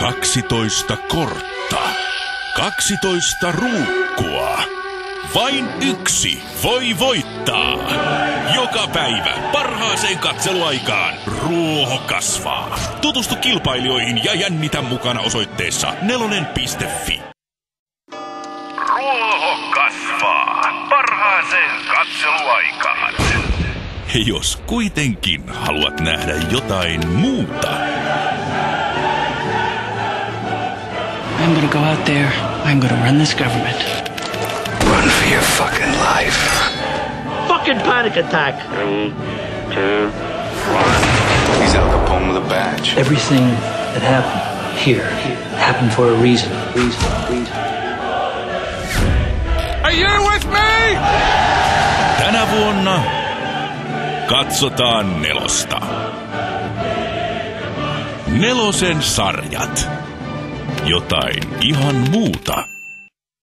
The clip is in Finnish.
12 kortta. 12 ruukkua. Vain yksi voi voittaa. Joka päivä parhaaseen katseluaikaan Ruoho kasvaa. Tutustu kilpailijoihin ja jännitä mukana osoitteessa nelonen.fi. Ruoho kasvaa parhaaseen katseluaikaan. Jos kuitenkin haluat nähdä jotain muuta. I'm gonna go out there. I'm gonna run this government. Run for your fucking life. Fucking panic attack. 3, 2, 1. He's Al Capone with a badge. Everything that happened here happened for a reason. Are you with me? Tänä vuonna katsotaan nelosta. Nelosen sarjat. Jotain ihan muuta.